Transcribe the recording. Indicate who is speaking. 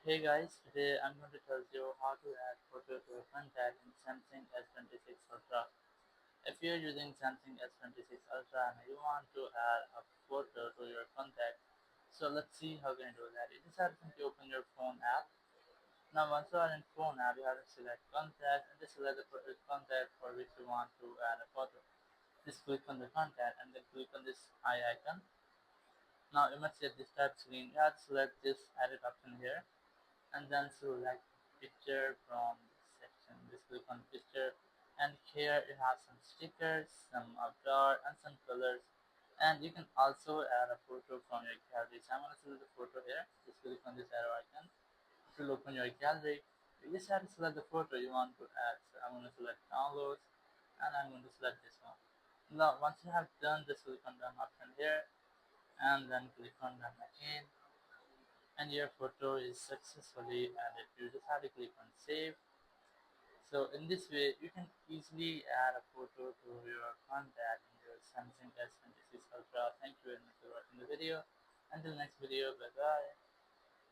Speaker 1: Hey guys, today I'm going to tell you how to add photo to a contact in Samsung S26 Ultra. If you're using Samsung S26 Ultra and you want to add a photo to your contact, so let's see how can you do that. You just have to simply open your phone app. Now once you are in phone app, you have to select contact and just select the contact for which you want to add a photo. Just click on the contact and then click on this eye icon. Now you must get this type screen. You have to select this edit option here and then select picture from this section. Just click on picture and here it has some stickers, some outdoor and some colors, and you can also add a photo from your gallery. So I'm going to select the photo here. Just click on this arrow icon. It will open your gallery. You just have to select the photo you want to add. So I'm going to select downloads and I'm going to select this one. Now once you have done this, click on done option here and then click on done again, and your photo is successfully added. You just have to click on save. So in this way you can easily add a photo to your contact in your Samsung S26 Ultra. Thank you very much for watching the video. Until next video, bye bye.